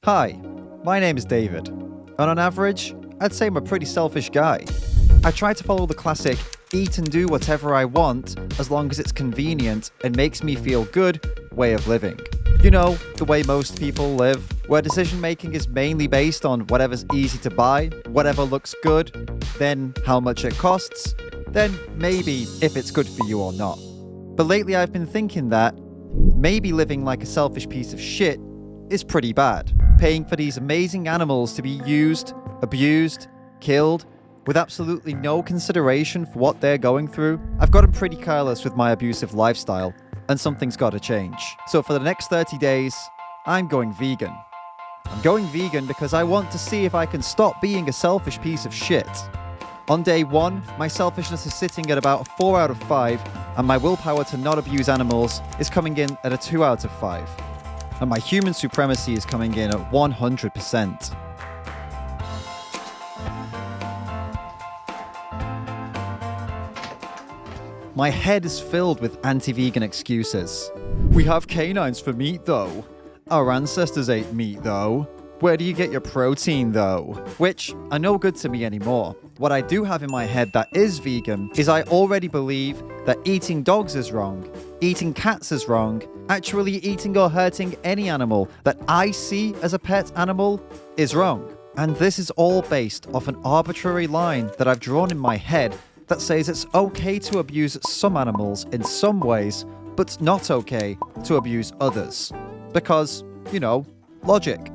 Hi, my name is David, and on average, I'd say I'm a pretty selfish guy. I try to follow the classic eat and do whatever I want as long as it's convenient and makes me feel good way of living. You know, the way most people live, where decision making is mainly based on whatever's easy to buy, whatever looks good, then how much it costs, then maybe if it's good for you or not. But lately I've been thinking that maybe living like a selfish piece of shit is pretty bad. Paying for these amazing animals to be used, abused, killed, with absolutely no consideration for what they're going through. I've gotten pretty careless with my abusive lifestyle, and something's got to change. So for the next 30 days, I'm going vegan. I'm going vegan because I want to see if I can stop being a selfish piece of shit. On day 1, my selfishness is sitting at about a 4 out of 5, and my willpower to not abuse animals is coming in at a 2 out of 5. And my human supremacy is coming in at 100%. My head is filled with anti-vegan excuses. We have canines for meat though. Our ancestors ate meat though. Where do you get your protein though? Which are no good to me anymore. What I do have in my head that is vegan is I already believe that eating dogs is wrong, eating cats is wrong, actually eating or hurting any animal that I see as a pet animal is wrong. And this is all based off an arbitrary line that I've drawn in my head that says it's okay to abuse some animals in some ways, but not okay to abuse others. Because, you know, logic.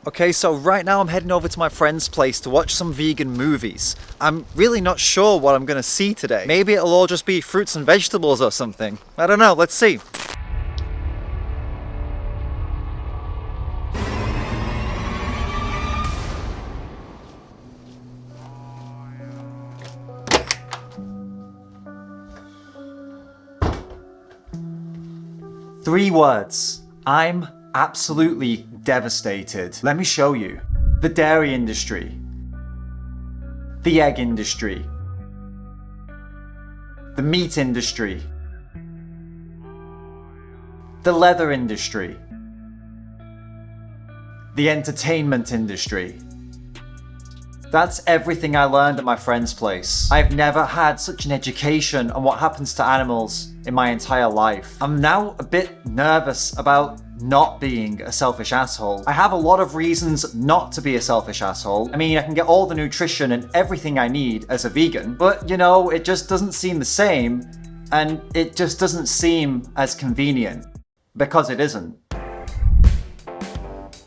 Okay, so right now I'm heading over to my friend's place to watch some vegan movies. I'm really not sure what I'm gonna see today. Maybe it'll all just be fruits and vegetables or something. I don't know, let's see. Three words. I'm absolutely devastated. Let me show you. The dairy industry. The egg industry. The meat industry. The leather industry. The entertainment industry. That's everything I learned at my friend's place. I've never had such an education on what happens to animals in my entire life. I'm now a bit nervous about not being a selfish asshole. I have a lot of reasons not to be a selfish asshole. I mean, I can get all the nutrition and everything I need as a vegan, but you know, it just doesn't seem the same, and it just doesn't seem as convenient. Because it isn't.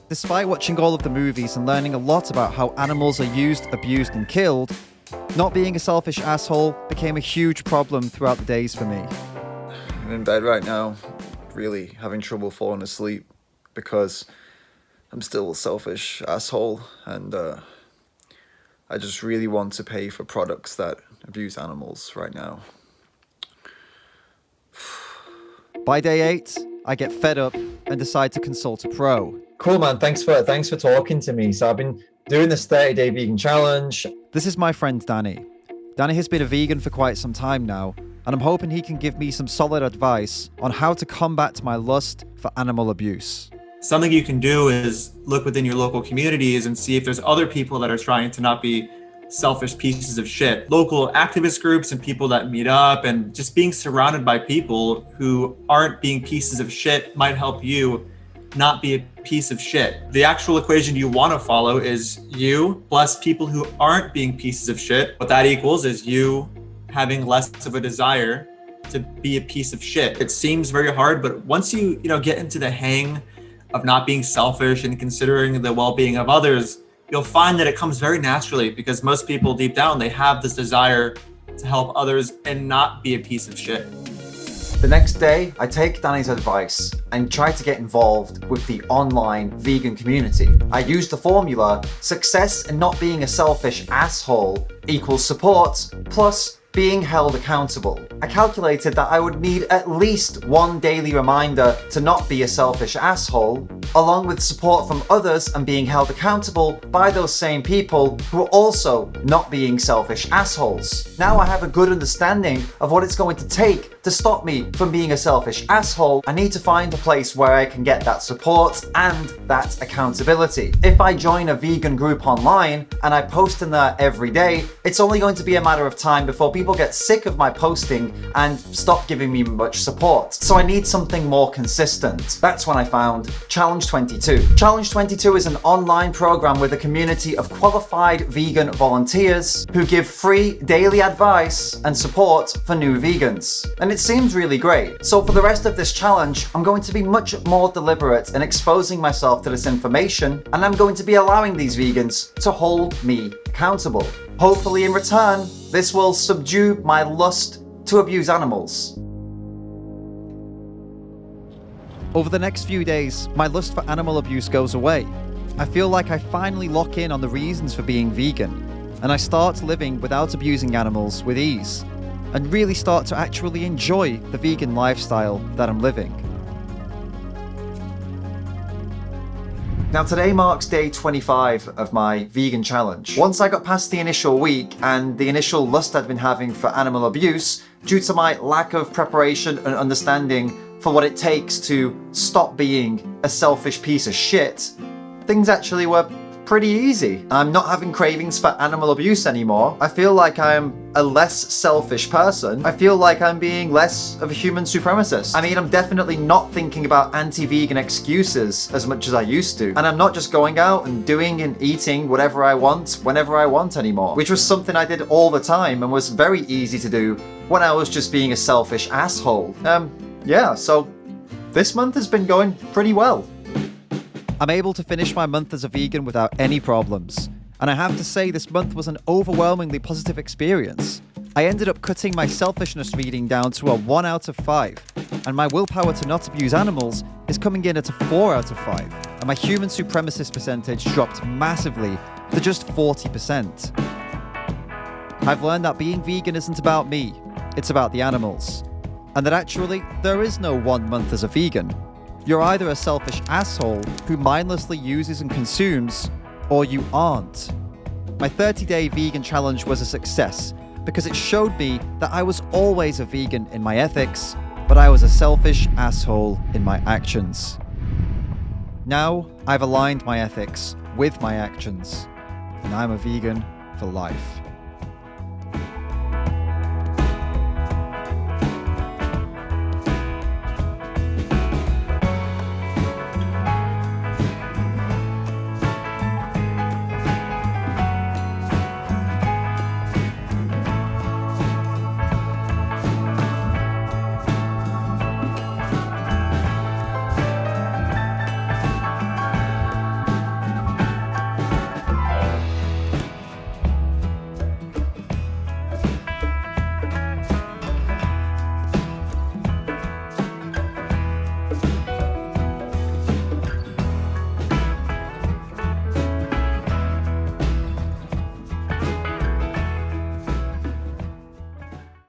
Despite watching all of the movies and learning a lot about how animals are used, abused, and killed, not being a selfish asshole became a huge problem throughout the days for me. I'm in bed right now, really having trouble falling asleep because I'm still a selfish asshole, and I just really want to pay for products that abuse animals right now. By day 8, I get fed up and decide to consult a pro. Cool, man. Thanks for talking to me. So I've been doing this 30-day vegan challenge. This is my friend Danny. Danny has been a vegan for quite some time now, and I'm hoping he can give me some solid advice on how to combat my lust for animal abuse. Something you can do is look within your local communities and see if there's other people that are trying to not be selfish pieces of shit. Local activist groups and people that meet up, and just being surrounded by people who aren't being pieces of shit might help you not be a piece of shit. The actual equation you want to follow is you plus people who aren't being pieces of shit. What that equals is you having less of a desire to be a piece of shit. It seems very hard, but once you get into the hang of not being selfish and considering the well-being of others, you'll find that it comes very naturally, because most people deep down, they have this desire to help others and not be a piece of shit. The next day, I take Danny's advice and try to get involved with the online vegan community. I use the formula, success in not being a selfish asshole equals support plus being held accountable. I calculated that I would need at least one daily reminder to not be a selfish asshole, along with support from others and being held accountable by those same people who are also not being selfish assholes. Now I have a good understanding of what it's going to take to stop me from being a selfish asshole. I need to find a place where I can get that support and that accountability. If I join a vegan group online and I post in there every day, it's only going to be a matter of time before people get sick of my posting and stop giving me much support. So I need something more consistent. That's when I found Challenge 22. Challenge 22 is an online program with a community of qualified vegan volunteers who give free daily advice and support for new vegans. And it seems really great. So for the rest of this challenge, I'm going to be much more deliberate in exposing myself to this information, and I'm going to be allowing these vegans to hold me accountable. Hopefully in return, this will subdue my lust to abuse animals. Over the next few days, my lust for animal abuse goes away. I feel like I finally lock in on the reasons for being vegan, and I start living without abusing animals with ease, and really start to actually enjoy the vegan lifestyle that I'm living. Now today marks day 25 of my vegan challenge. Once I got past the initial week and the initial lust I'd been having for animal abuse, due to my lack of preparation and understanding for what it takes to stop being a selfish piece of shit, things actually were pretty easy. I'm not having cravings for animal abuse anymore. I feel like I'm a less selfish person. I feel like I'm being less of a human supremacist. I mean, I'm definitely not thinking about anti-vegan excuses as much as I used to. And I'm not just going out and doing and eating whatever I want, whenever I want anymore, which was something I did all the time and was very easy to do when I was just being a selfish asshole. Yeah, so this month has been going pretty well. I'm able to finish my month as a vegan without any problems. And I have to say, this month was an overwhelmingly positive experience. I ended up cutting my selfishness reading down to a 1 out of 5, and my willpower to not abuse animals is coming in at a 4 out of 5, and my human supremacist percentage dropped massively to just 40%. I've learned that being vegan isn't about me, it's about the animals. And that actually, there is no 1 month as a vegan. You're either a selfish asshole who mindlessly uses and consumes, or you aren't. My 30-day vegan challenge was a success because it showed me that I was always a vegan in my ethics, but I was a selfish asshole in my actions. Now, I've aligned my ethics with my actions, and I'm a vegan for life.